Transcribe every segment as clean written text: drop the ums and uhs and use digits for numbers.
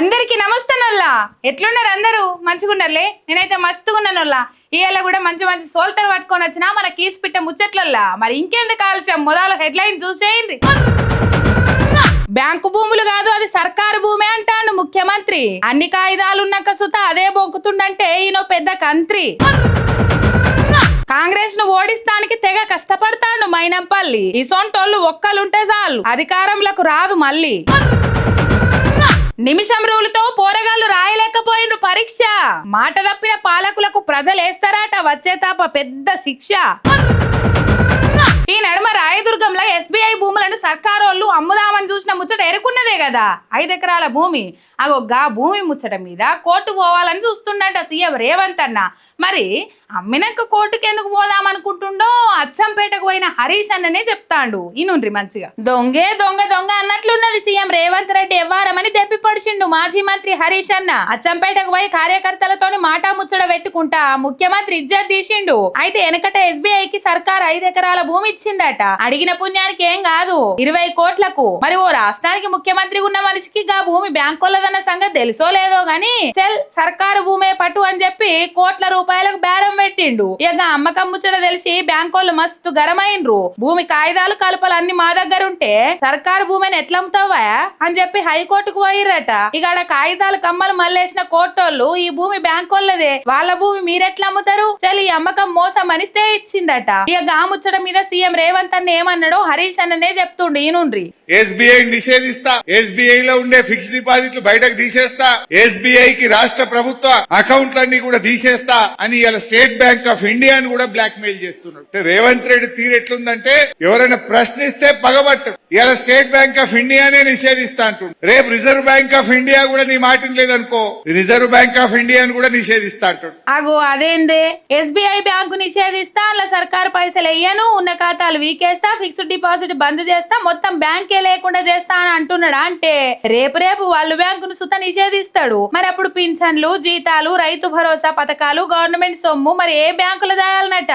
అందరికి నమస్తేనల్లా. ఎట్లున్నారు అందరూ? మంచిగున్నారులే. నేనైతే మస్తుగున్నానల్లా. ఇవాళ కూడా మంచి మంచి సోల్తలు పట్టుకొని వచ్చినా మన కీసు పిట్ట ముచ్చట్లల్లా. మరి ఇంకెందుకు ఆలస్యం, మొదలు హెడ్లైన్ చూసేయండి. బ్యాంకు భూములు కాదు, అది సర్కారు భూమే అంటాడు ముఖ్యమంత్రి. అన్ని కాయిదాలున్నాక సుత అదే బొంకుతుండంటే ఈయన పెద్ద కంత్రి. కాంగ్రెస్ ను ఓడిస్తానికి తెగ కష్టపడతాడు మైనంపల్లి. ఈ సొంటోళ్ళు ఒక్కలుంటే చాలు, అధికారంలోకి రాదు మళ్ళీ. నిమిషం రూలుతో పోరగాళ్ళు రాయలేకపోయినరు పరీక్ష. మాట తప్పిన పాలకులకు ప్రజలేస్తారట వచ్చే తాప పెద్ద శిక్ష. ఈ నడుమ రాయదుర్గంలో ఎస్బీఐ భూములను సర్కారోళ్ళు అమ్ముదామని చూసిన ముచ్చట ఎరుకున్నదే కదా. 5 ఎకరాల భూమి. గా భూమి ముచ్చట మీద కోర్టు పోవాలని చూస్తుండట సీఎం రేవంత్ అన్న. మరి అమ్మినాక కోర్టుకి ఎందుకు పోదామనుకుంటుండో అచ్చంపేటకు పోయిన హరీష్ అన్ననే చెప్తాండు. ఈనుండ్రి మంచిగా. దొంగే దొంగ దొంగ అన్నట్లున్నది సీఎం రేవంత్ రెడ్డి ఎవ్వారమని దెప్పి పడిచిండు మాజీ మంత్రి హరీష్ అన్న. అచ్చంపేటకు పోయి కార్యకర్తలతోని మాటా ముచ్చట పెట్టుకుంటా ముఖ్యమంత్రి ఇజ్జత్ తీసిండు. అయితే వెనకట ఎస్బీఐకి సర్కార్ 5 ఎకరాల భూమి ఇచ్చిందట. అడిగిన పుణ్యానికి ఏం కాదు, 20 కోట్లకు. మరి ఓ రాష్ట్రానికి ముఖ్యమంత్రి ఉన్న మనిషికి గా భూమి బ్యాంకులదన్న సంగతి తెలుసో లేదో గాని చెల్ సర్కారు భూమే పట్టు అని చెప్పి కోట్ల రూపాయలకు బేరం పెట్టిండు. ఇక అమ్మకం ముచ్చట తెలిసి బ్యాంకోళ్ళు మస్తు గరమైండ్రు. భూమి కాయిదాలు కలపలన్నీ మా దగ్గర ఉంటే సర్కారు భూమిని ఎట్లా అమ్ముతావా అని చెప్పి హైకోర్టుకు పోయిర్రట. ఇక ఆడ కాగితాలు కమ్మలు మళ్ళేసిన కోర్టోళ్ళు ఈ భూమి బ్యాంకోళ్ళదే, వాళ్ళ భూమి మీరెట్లా అమ్ముతారు, చల్ ఈ అమ్మకం మోసం అని స్టే ఇచ్చిందట. ఇక గా ముచ్చట మీద సీఎం రేవంత్ అన్న ఏమన్నాడో హరీష్ అన్ననే చెప్తుండు. ఈనుండ్రి. ఎస్బీఐ నిషేధిస్తా, ఎస్బీఐ లో ఉండే ఫిక్స్డ్ డిపాజిట్లు బయటకు తీసేస్తా, ఎస్బీఐ కి రాష్ట్ర ప్రభుత్వ అకౌంట్లన్నీ కూడా తీసేస్తా అని ఇలా స్టేట్ బ్యాంక్ ఆఫ్ ఇండియాను కూడా బ్లాక్ మెయిల్ చేస్తున్నాడు. రేవంత్ రెడ్డి తీరు ఎట్లుందంటే ఎవరైనా ప్రశ్నిస్తే పగబట్టరు. ఇలా స్టేట్ బ్యాంక్ ఆఫ్ ఇండియానే నిషేధిస్తా అంటుండు. రేపు రిజర్వ్ బ్యాంక్ ఆఫ్ ఇండియా కూడా నీ మాట లేదనుకో, రిజర్వ్ బ్యాంక్ ఆఫ్ ఇండియాను కూడా నిషేధిస్తా అంటుండు. అగో అదేందే, ఎస్బీఐ బ్యాంకు నిషేధిస్తా, అలా సర్కారు పైసలు వెయ్యను, ఉన్న ఖాతాలు వీకేస్తా, ఫిక్స్డ్ డిపాజిట్ బంద్ చేస్తా, మొత్తం బ్యాంకే లేకుండా చేస్తా అని అంటున్నాడా? అంటే రేపు వాళ్ళు బ్యాంకును సుత నిషేధిస్తాడు. మరి అప్పుడు పింఛన్లు, జీతాలు, రైతు భరోసా పథకాలు, గవర్నమెంట్ సొమ్ము మరి ఏ బ్యాంకులు దాయాలన్నట?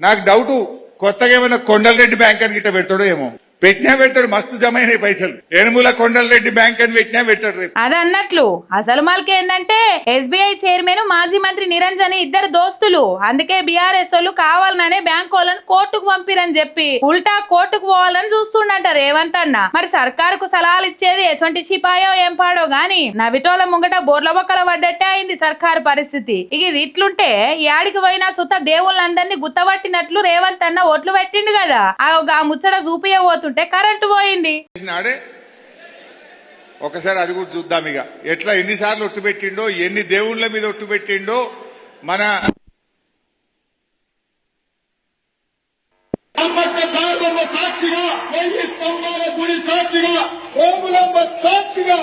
నాకు డౌట్, కొత్తగా ఏమైనా కొండలరెడ్డి బ్యాంక్ అని గిట్ట పెడతాడో ఏమో. పెట్టినా పెడతాడు, మస్తు జమైన పైసలు. ఎనుముల కొండలరెడ్డి బ్యాంక్ అని పెట్టినా పెడతాడు. అది అన్నట్లు అసలు మాల్కి ఏందంటే ఎస్బీఐ చైర్మన్ మాజీ మంత్రి నిరంజన్ ఇద్దరు దోస్తులు. అందుకే బీఆర్ఎస్ వాళ్ళు కావాలనే బ్యాంక్ వాళ్ళని కోర్టుకు పంపిరని చెప్పి ఉల్టా కోర్టుకు పోవాలని చూస్తుండట రేవంత్ అన్న. మరి సర్కారుకు సలహాలు ఇచ్చేది ఎటువంటి సిపాయో ఏం పాడో గాని నవిటోల ముంగట బోర్ల బొక్కల పడ్డట్టే అయింది సర్కారు పరిస్థితి. ఇక ఇది ఇట్లుంటే యాడికి పోయినా సుత దేవుళ్ళందరినీ గుత్తబట్టినట్లు రేవంత్ అన్న ఓట్లు పెట్టిండు కదా. ఆ ముచ్చట చూపియబోతు కరెంటు పోయింది. ఒకసారి అది కూడా చూద్దాం. ఇక ఎట్లా ఎన్నిసార్లు ఒట్టు పెట్టిండో, ఎన్ని దేవుళ్ళ మీద ఒట్టు పెట్టిండో. మన సాక్షిగా, స్తంభాల గుడి సాక్షిగా, సోములమ్మ సాక్షిగా,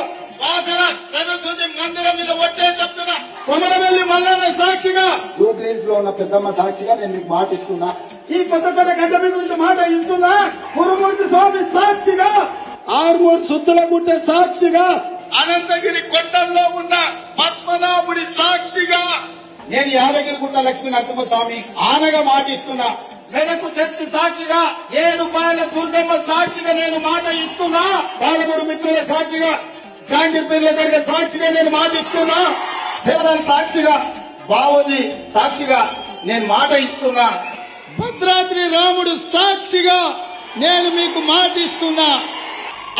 సరస్వతి మందిరం మీద ఒట్టే చెప్తున్నా, కొమరవెల్లి మల్లన్న సాక్షిగా, జూబ్లీస్ లో ఉన్న పెద్దమ్మ సాక్షిగా నేను మీకు మాట ఇస్తున్నా. ఈ కొత్త గడ్డ మీద నుంచి మాట ఇస్తున్నా. కురుమూర్తి స్వామి సాక్షిగా, ఆర్మూర్ సుత్తుల గుట్ట సాక్షిగా, అనంతగిరి కొండల్లో ఉన్న పద్మనాభుడి సాక్షిగా, నేను యాదగిరిగుట్ట లక్ష్మీ నరసింహస్వామి ఆనగా మాట ఇస్తున్నా. మెదకు చర్చి సాక్షిగా, 7 పాయల దుర్గమ్మ సాక్షిగా నేను మాట ఇస్తున్నా. పాలమూరు మిత్రుల సాక్షిగా, జాంగీర్పేర్ల దగ్గర సాక్షిగా నేను మాట ఇస్తున్నా. శివరాజ్ సాక్షిగా, బావోజీ సాక్షిగా నేను మాట ఇస్తున్నా. భద్రాద్రి రాముడు సాక్షిగా నేను మీకు మాట ఇస్తున్నా.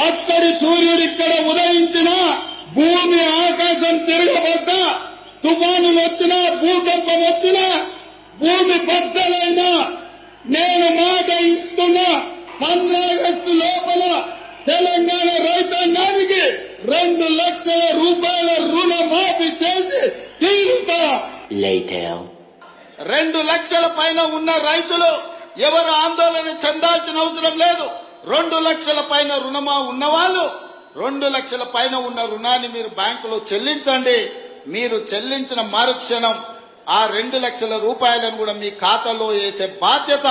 అక్కడి సూర్యుడు ఇక్కడ ఉదయించిన, భూమి ఆకాశం తిరగబడ్డా, తుఫానులు వచ్చినా, భూకంపం వచ్చినా, భూమి బద్దలైనా నేను మాట ఇస్తున్నా. 15 ఆగస్టు లోపల తెలంగాణ రైతాంగానికి 2 లక్షల రూపాయల రుణమాఫీ చేసి తీరుతా. 2 లక్షల పైన ఉన్న రైతులు ఎవరు ఆందోళన చెందాల్సిన అవసరం లేదు. 2 లక్షల పైన రుణమా ఉన్నవాళ్ళు 2 లక్షల పైన ఉన్న రుణాన్ని మీరు బ్యాంకులో చెల్లించండి. మీరు చెల్లించిన మరుక్షణం ఆ 2 లక్షల రూపాయలను కూడా మీ ఖాతాలో వేసే బాధ్యత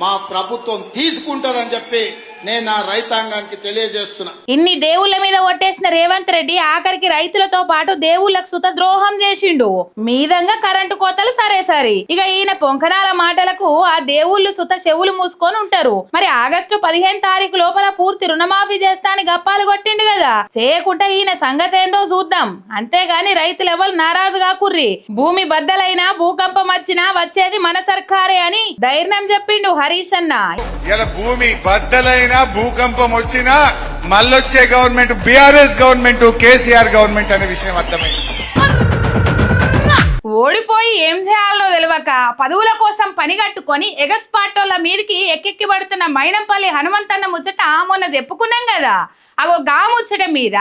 మా ప్రభుత్వం తీసుకుంటదని చెప్పి నేను ఆ రైతాంగానికి తెలియజేస్తున్నా. ఇన్ని దేవుళ్ళ మీద ఒట్టేసిన రేవంత్ రెడ్డి ఆఖరికి రైతులతో పాటు దేవుళ్ళకు సుత ద్రోహం చేసిండు. మీదంగా కరెంటు కోతలు సరే ఇక ఈయన పొంకనాల మాటలకు ఆ దేవుళ్ళు సుత చెవులు మూసుకొని ఉంటారు. మరి ఆగస్టు 15 తారీఖు లోపల పూర్తి రుణమాఫీ చేస్తా అని గప్పాలు కొట్టిండు కదా, చేయకుండా ఈయన సంగతి ఏందో చూద్దాం. అంతేగాని రైతులు ఎవరు నారాజు కాకుర్రి. భూమి బద్దలైనా భూకంపం వచ్చినా వచ్చేది మన సర్కారే అని ధైర్యం చెప్పిండు హరీష్ అన్న. ఇలా భూమి బద్దలైనా భూకంపం వచ్చినా మళ్ళొచ్చే government BRS government, KCR government అనే విషయం అర్థమైంది. ఓడిపోయి ఏం చేయాలో తెలియక పదవుల కోసం పనిగట్టుకొని ఎగస్పాటోళ్ళ మీదికి ఎక్కెక్కి పడుతున్న మైనంపల్లి హనుమంతన్న ముచ్చట మొన్న చెప్పుకున్నాం కదా. అగో గా ముచ్చట మీద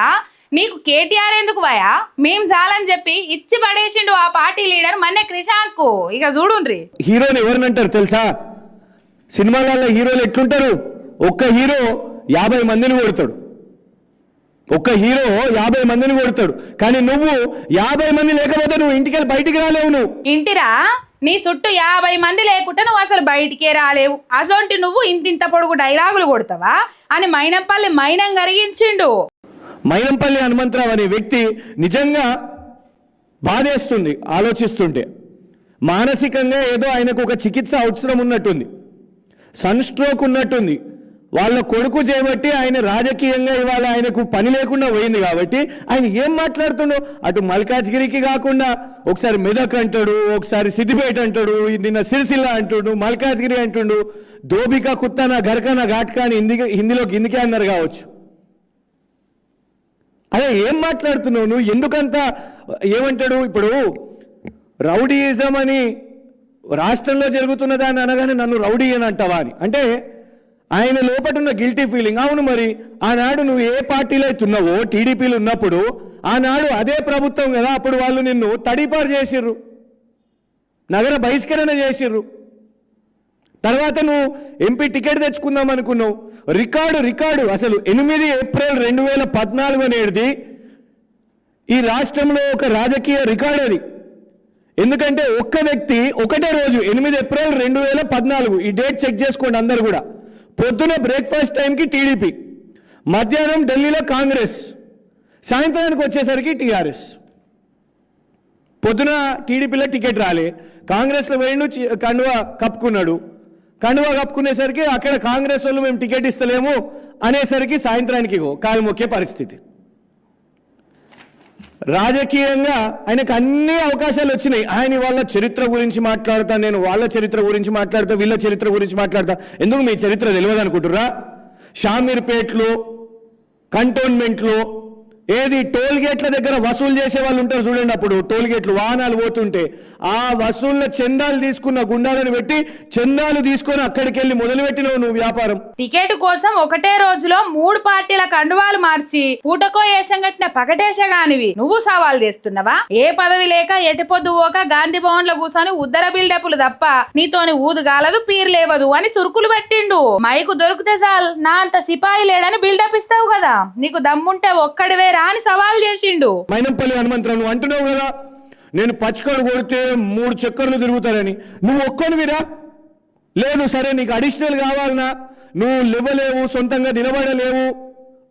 నీకు కేటీఆర్ ఎందుకు వయా మేం చాలని చెప్పి ఇచ్చి పడేసిండు ఆ పార్టీ లీడర్ మన్నె క్రిషాంక్. ఇక చూడుండ్రి. హీరోని ఎవరినంటారు తెలుసా? సినిమాలలో హీరోలు ఎట్లుంటారు? ఒక్క హీరో 50 మందిని కొడతాడు, ఒక్క హీరో 50 మందిని కొడతాడు. కానీ నువ్వు 50 మంది లేకపోతే నువ్వు ఇంటికి వెళ్ళి బయటికి రాలేవు. నువ్వు ఇంటిరా నీ చుట్టూ 50 మంది లేకుంటే నువ్వు అసలు బయటికే రాలేవు. అసొంటి నువ్వు ఇంతింత పొడుగు డైలాగులు కొడతావా అని మైనంపల్లి మైనం కరిగించిండు. మైనంపల్లి హనుమంతరావు అనే వ్యక్తి నిజంగా బాధేస్తుంది ఆలోచిస్తుంటే. మానసికంగా ఏదో ఆయనకు ఒక చికిత్స అవసరం ఉన్నట్టుంది, సన్ స్ట్రోక్ ఉన్నట్టుంది. వాళ్ళ కొడుకు చేయబట్టి ఆయన రాజకీయంగా ఇవాళ ఆయనకు పని లేకుండా పోయింది కాబట్టి ఆయన ఏం మాట్లాడుతుండో అటు మల్కాజ్గిరికి కాకుండా ఒకసారి మెదక్ అంటాడు, ఒకసారి సిద్దిపేట అంటాడు, నిన్న సిరిసిల్ల అంటుడు, మల్కాజ్గిరి అంటుండు, దోబికా కుత్తానా ఘర్కానా ఘాట్కా అని హిందీలో గిందికే అన్నారు కావచ్చు. అదే ఏం మాట్లాడుతున్నావు నువ్వు? ఎందుకంత ఏమంటాడు? ఇప్పుడు రౌడీయిజం అని రాష్ట్రంలో జరుగుతున్నదా అని అనగానే నన్ను రౌడీ అని అంటావా అని అంటే ఆయన లోపల ఉన్న గిల్టీ ఫీలింగ్. అవును, మరి ఆనాడు నువ్వు ఏ పార్టీలో అవుతున్నావో టీడీపీలు ఉన్నప్పుడు ఆనాడు అదే ప్రభుత్వం కదా, అప్పుడు వాళ్ళు నిన్ను తడిపారు చేసిర్రు, నగర బహిష్కరణ చేసిర్రు. తర్వాత నువ్వు ఎంపీ టికెట్ తెచ్చుకుందాం అనుకున్నావు. రికార్డు అసలు 8 ఏప్రిల్ 2014 అనేది ఈ రాష్ట్రంలో ఒక రాజకీయ రికార్డు అది. ఎందుకంటే ఒక్క వ్యక్తి ఒకటే రోజు 8 ఏప్రిల్ 2014 ఈ డేట్ చెక్ చేసుకోండి అందరు కూడా. పొద్దున బ్రేక్ఫాస్ట్ టైంకి టీడీపీ, మధ్యాహ్నం ఢిల్లీలో కాంగ్రెస్, సాయంత్రానికి వచ్చేసరికి టీఆర్ఎస్. పొద్దున టీడీపీలో టికెట్ రాలే, కాంగ్రెస్లో పోయిండు, కండువా కప్పుకునేసరికి అక్కడ కాంగ్రెస్ వాళ్ళు మేము టికెట్ ఇస్తలేము అనేసరికి సాయంత్రానికి కాలు మొక్కే పరిస్థితి. రాజకీయంగా ఆయనకు అన్ని అవకాశాలు వచ్చినాయి. ఆయన వాళ్ళ చరిత్ర గురించి మాట్లాడతా, నేను వాళ్ళ చరిత్ర గురించి మాట్లాడతా, వీళ్ళ చరిత్ర గురించి మాట్లాడతా. ఎందుకు మీ చరిత్ర తెలియదు అనుకుంటుర్రా? షామీర్పేట్లో, కంటోన్మెంట్లో, ఏది టోల్ గేట్ల దగ్గర వసూలు చేసే వాళ్ళు ఉంటారు చూడండి. అప్పుడు టోల్ గేట్లు వాహనాలు పోతుంటే ఆ వసూళ్ళ చందాలు తీసుకున్న గుండాలను పెట్టి చందాలు తీసుకొని అక్కడికి వెళ్ళి మొదలుపెట్టినావు నువ్వు వ్యాపారం. టికెట్ కోసం ఒకటే రోజులో 3 పార్టీల కండువాలు మార్చి పూటకో ఏషం కట్టిన పకటేషగానివి నువ్వు సవాల్ చేస్తున్నావా? ఏ పదవి లేక ఎటుపొద్దు పోక గాంధీ భవన్ లో కూర్చొని ఉద్దర బిల్డప్లు తప్ప నీతోని ఊదుగాలదు పీరు లేవదు అని సురుకులు పెట్టిండు. మైకు దొరికితే చాలు నా అంత సిపాయి లేడని బిల్డప్ ఇస్తావు కదా, నీకు దమ్ముంటే ఒక్కడివే రాని సవాల్ చేసిండు. మైనంపల్లి హనుమంతరావు నువ్వు అంటున్నావు కదా నేను పచ్చకడు కొడితే 3 చక్కర్లు తిరుగుతారని. నువ్వు ఒక్కనివిరా? లేదు, సరే నీకు అడిషనల్ కావాలన్నా, నువ్వు లేవలేవు, సొంతంగా నిలబడలేవు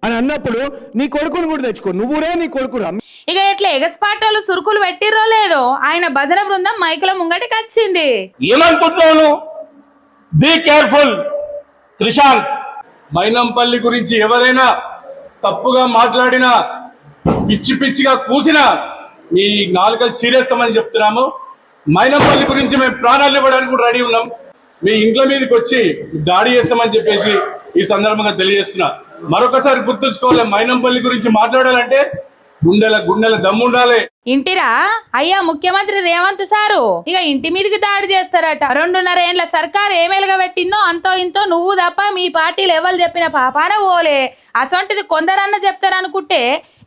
అని అన్నప్పుడు నీ కొడుకును కూడా తెచ్చుకో. నువ్వురా నీ కొడుకురా. ఇక ఎట్లా ఎగస్పాటోళ్ళు సురుకులు పెట్టిర్రో లేదో ఆయన భజన బృందం మైకుల ముంగటికి వచ్చింది. ఏమనుకుంటున్నాను? Be careful Krishank. మైనంపల్లి గురించి ఎవరైనా తప్పుగా మాట్లాడినా, పిచ్చిగా కూసినా మీ నాలుకలు చీరేస్తామని చెప్తున్నాము. మైనంపల్లి గురించి మేము ప్రాణాలు ఇవ్వడానికి కూడా రెడీ ఉన్నాం. మీ ఇంట్లో మీదకి వచ్చి దాడి చేస్తామని చెప్పేసి ఈ సందర్భంగా తెలియజేస్తున్నా. మరొకసారి గుర్తుంచుకోవాలి, మైనంపల్లి గురించి మాట్లాడాలంటే గుండెల దమ్ముండాలి. ఇంటిరా అయ్యా ముఖ్యమంత్రి రేవంత్ సారు ఇక ఇంటి మీదకి దాడి చేస్తారట. 2.5 ఏళ్ల సర్కారు ఏమేలుగా పెట్టిందో అంతో ఇంతో నువ్వు తప్ప మీ పార్టీలు ఎవరు చెప్పిన పాపాన ఓలే. అసొంటిది కొందరన్న చెప్తారనుకుంటే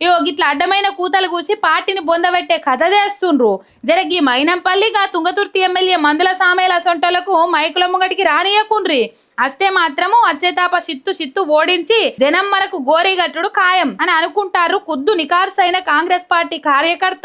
ఇగో గిట్లా అడ్డమైన కూతలు కూసి పార్టీని బొందబెట్టే కథ చేస్తుండ్రు. జరగి మైనంపల్లిగా తుంగతుర్తి ఎమ్మెల్యే మందుల సామేల అసొంటోళ్లకు మైకుల ముంగటికి రానియకుండ్రి. అస్తే మాత్రము వచ్చేతాప చిత్తు ఓడించి జనం మనకు గోరీగట్టుడు ఖాయం అని అనుకుంటారు కుద్దు నికార్సైన కాంగ్రెస్ పార్టీ కార్యకర్తలు.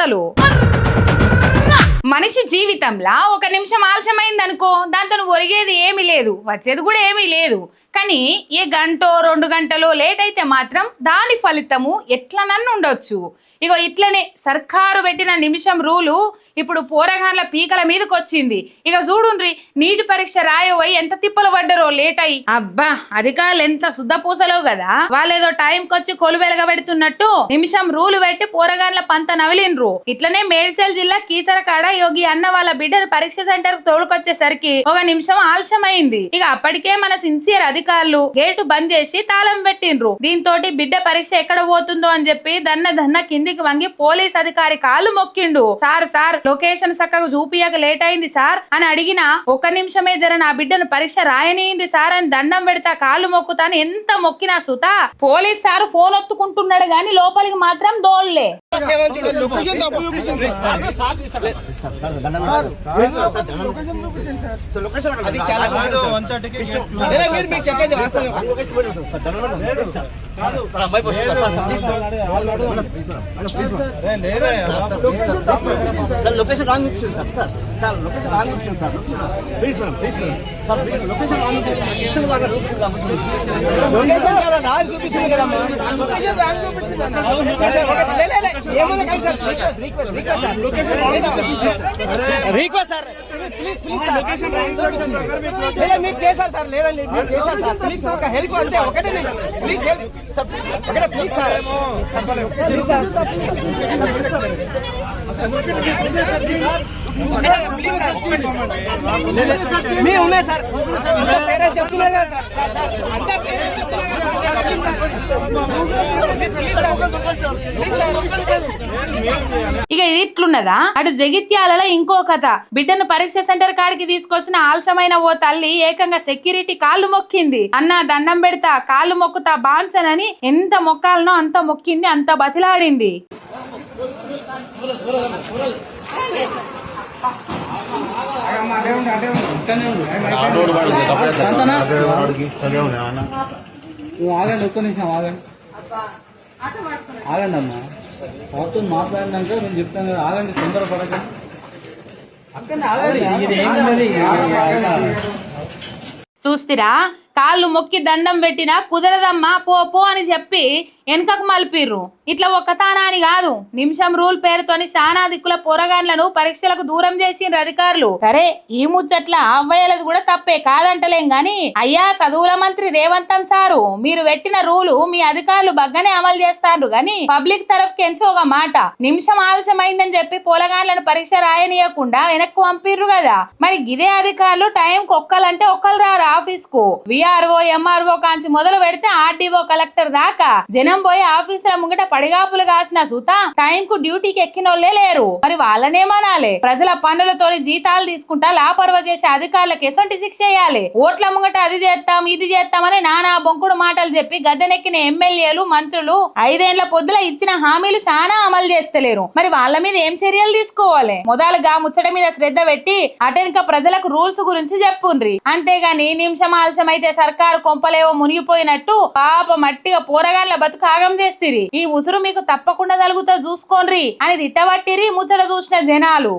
మనిషి జీవితంలో 1 నిమిషం ఆలస్యమైంది అనుకో, దాంతో ఒరిగేది ఏమీ లేదు, వచ్చేది కూడా ఏమీ లేదు. కానీ ఏ గంటో 2 గంటలో లేట్ అయితే మాత్రం దాని ఫలితము ఎట్లనన్ను ఉండొచ్చు. ఇగో ఇట్లనే సర్కారు పెట్టిన నిమిషం రూలు ఇప్పుడు పోరగాన్ల పీకల మీదకి వచ్చింది. ఇక చూడుండ్రి, నీటి పరీక్ష రాయబోయి ఎంత తిప్పలు పడ్డరో లేట్ అయ్యి. అబ్బా అధికారులు ఎంత శుద్ధపూసలో కదా, వాళ్ళేదో టైంకి వచ్చి కొలువెలగ పెడుతున్నట్టు నిమిషం రూలు పెట్టి పోరగాన్ల పంత నవిలిండ్రు. ఇట్లనే మేడ్చల్ జిల్లా కీసరకాడ యోగి అన్న వాళ్ళ బిడ్డను పరీక్ష సెంటర్ కు తోలుకొచ్చేసరికి 1 నిమిషం ఆలస్యమైంది. ఇక అప్పటికే మన సిన్సియర్ అధికారులు గేటు బంద్ చేసి తాళం పెట్టిండ్రు. దీంతో బిడ్డ పరీక్ష ఎక్కడ పోతుందో అని చెప్పి దన్న కిందికి వంగి పోలీస్ అధికారి కాళ్ళు మొక్కిండు. సార్ లొకేషన్ చక్కగా చూపియక లేట్ అయింది సార్ అని అడిగినా 1 నిమిషమే జర నా బిడ్డను పరీక్ష రాయనీయండి సార్ అని దండం పెడతా కాళ్ళు మొక్కుతాను ఎంత మొక్కినా సుత పోలీస్ సార్ ఫోన్ ఒత్తుకుంటున్నాడు గాని లోపలికి మాత్రం దోళ్లే. లొకేషన్ రాంగ్ చూపించారు సార్ లొకేషన్ రాంగ్ చూపించారు sir please madam location wrong location wrong చూపిస్తుంది కదా లొకేషన్ రాంగ్ చూపించింది ఏమన్నా sir request sir please sir location wrong చూపిస్తుంది లేదా మీరు చేశారు సార్ లేదండి మీరు చేశారు సార్ ప్లీజ్ ఒక హెల్ప్ అంటే ఒకటే ప్లీజ్ హెల్ప్ సార్ ఒకటే ప్లీజ్ సార్ ప్లీజ్ సార్ మీ ఉన్నాయి సార్ పేరెంట్స్ చెప్తున్నారు కదా సార్ అంతా పేరెంట్స్ ఇక ఇట్లున్నదా అటు జగిత్యాలలో ఇంకో కథ. బిడ్డను పరీక్ష సెంటర్ కాడికి తీసుకొచ్చిన ఆలస్యమైన ఓ తల్లి ఏకంగా సెక్యూరిటీ కాళ్ళు మొక్కింది. అన్న దండం పెడతా కాళ్ళు మొక్కుతా బాన్సనని ఎంత మొక్కాలనో అంత మొక్కింది, అంత బతిలాడింది. ఆగండి ఒక్క నిమిషం ఆగండి అమ్మా బాబుతో మాట్లాడినాక నేను చెప్తాను కదా ఆగండి తొందర పడకండి అక్కడ ఆగండి. చూస్తిరా కాళ్ళు మొక్కి దండం పెట్టినా కుదరదమ్మా పో అని చెప్పి వెనకకు మలిపిర్రు. ఇట్లా ఒక్కతానా అని కాదు, నిమిషం రూల్ పేరుతోని శానా దిక్కుల పోరగాన్లను పరీక్షలకు దూరం చేసిండ్రు అధికారులు. సరే ఈ ముచ్చట్ల అవ్వయ్యలది కూడా తప్పే కాదంటలేం గాని, అయ్యా చదువుల మంత్రి రేవంతం సారు మీరు పెట్టిన రూలు మీ అధికారులు బగ్గనే అమలు చేస్తారు గాని పబ్లిక్ తరఫుకెంచి ఒక మాట, నిమిషం ఆలస్యమైందని చెప్పి పోరగాన్లను పరీక్ష రాయనీయకుండా వెనక్కు పంపిర్రు కదా. మరి గిదే అధికారులు టైంకి ఒక్కలంటే ఒక్కరు రారు ఆఫీస్ కు. విఆర్ఓ ఎంఆర్ఓ కాంచి మొదలు పెడితే ఆర్డీఓ కలెక్టర్ దాకా జనం పోయి ఆఫీసుల ముంగట పడిగాపులు కాసిన సూత టైం కు డ్యూటీకి ఎక్కినోళ్లే లేరు. మరి వాళ్ళనేమనాలి? ప్రజల పన్నులతోని జీతాలు తీసుకుంటా లాపర్వ చేసే అధికారులకు ఎసొంటి శిక్ష చేయాలి? ఓట్ల ముంగట అది చేస్తాం ఇది చేస్తామని నానా బొంకుడు మాటలు చెప్పి గద్దెనెక్కిన ఎమ్మెల్యేలు మంత్రులు 5 ఏళ్ల పొద్దుల ఇచ్చిన హామీలు చాలా అమలు చేస్తలేరు. మరి వాళ్ళ మీద ఏం చర్యలు తీసుకోవాలి? మొదలుగా ముచ్చట మీద శ్రద్ధ పెట్టి అటెనక ప్రజలకు రూల్స్ గురించి చెప్పుండ్రి. అంతేగాని నిమిషం ఆలస్యం అయితే సర్కారు కొంపలేవో మునిగిపోయినట్టు పాప మట్టిగా పోరగాళ్ల బతుకు ఆగం చేసిరి. ఈ ఉసురు మీకు తప్పకుండా తలుగుతా చూసుకోండ్రి అని తిట్టబట్టిరి ముచ్చట చూసిన జనాలు.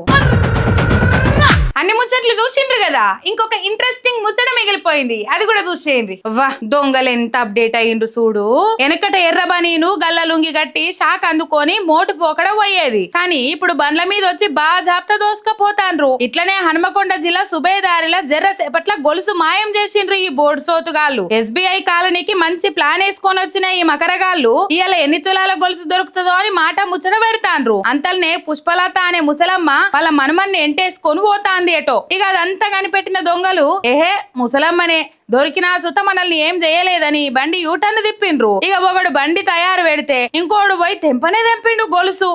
అన్ని ముచ్చట్లు చూసిండ్రు కదా, ఇంకొక ఇంట్రెస్టింగ్ ముచ్చట మిగిలిపోయింది, అది కూడా చూసేయండి. వా దొంగలు ఎంత అప్డేట్ అయ్యిండ్రు చూడు. వెనకట ఎర్రబనీను గల్ల లుంగి గట్టి షాక్ అందుకొని మోటు పోకడ పోయేది, కానీ ఇప్పుడు బండ్ల మీద వచ్చి బాజాప్తా దోసుకపోతాండ్రు. ఇట్లనే హనుమకొండ జిల్లా సుబేదారిల జర్ర సేపట్ల గొలుసు మాయం చేసిండ్రు ఈ బోర్డు సోతుగాళ్లు. ఎస్బీఐ కాలనీకి మంచి ప్లాన్ వేసుకొని వచ్చిన ఈ మకరగాళ్లు ఇవాళ ఎన్ని తులాల గొలుసు దొరుకుతుందో అని మాట ముచ్చట పెడతాండ్రు. అంతల్నే పుష్పలత అనే ముసలమ్మ వాళ్ళ మనమన్ని ఎంటేసుకొని పోతాంది ఏటో. ఇక అదంతా కనిపెట్టిన దొంగలు ముసలమ్మనే దొరికినా సుత మనల్ని ఏం చేయలేదని బండి యూటర్న్ తిప్పిండ్రు. ఇక ఒకడు బండి తయారు పెడితే ఇంకోడు పోయి తెంపనే తెంపిండు గొలుసు.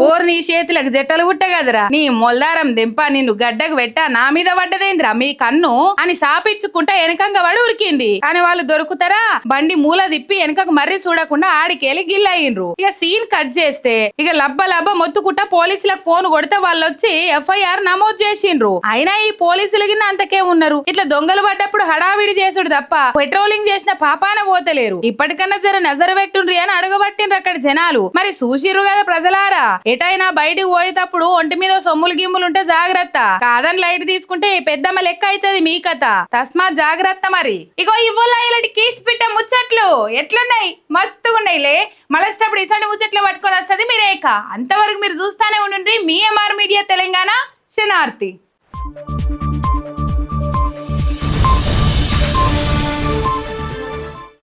ఓర్ నీ చేతులకు జట్టలు పుట్టగదరా నీ మొల్దారం దింప నిన్ను గడ్డకు పెట్టా నా మీద పడ్డదేంద్రా మీ కన్ను అని సాపించుకుంటా వెనకంగా వాడు ఉరికింది కానీ వాళ్ళు దొరుకుతారా బండి మూల తిప్పి వెనకకు మర్రి చూడకుండా ఆడికెళ్ళి గిల్లయిండ్రు ఇక సీన్ కట్ చేస్తే ఇక లబ్బ మొత్తుకుంటా పోలీసులకు ఫోన్ కొడితే వాళ్ళు వచ్చి ఎఫ్ఐఆర్ నమోదు చేసిండ్రు అయినా ఈ పోలీసులు గిన్న అంతకే ఉన్నారు ఇట్లా దొంగలు పడ్డప్పుడు హడావిడి చేసుడు తప్ప పెట్రోలింగ్ చేసిన పాపాన పోతలేరు ఇప్పటికన్నా జర నజర పెట్టుండ్రి అని అడగబట్టిండ్రు అక్కడ జనాలు మరి చూసిర్రు కదా ప్రజలారా ఎటైనా బయటికి పోయేటప్పుడు ఒంటి మీద సొమ్ములు గిమ్ములు ఉంటే జాగ్రత్త కాదని లైట్ తీసుకుంటే పెద్దమ్మ లెక్క అవుతుంది మీ కథ తస్మా జాగ్రత్త మరి ఇగో ఇవ్వాల ఇలాంటి కీస్ పిట్ట ముచ్చట్లు ఎట్లున్నాయి మస్తుగా ఉన్నాయిలే మళ్ళీ ఇసంటి ముచ్చట్లు పట్టుకొని వస్తుంది మీరేక అంతవరకు మీరు చూస్తానే ఉండండి మీ ఎంఆర్ మీడియా తెలంగాణ శనార్థి.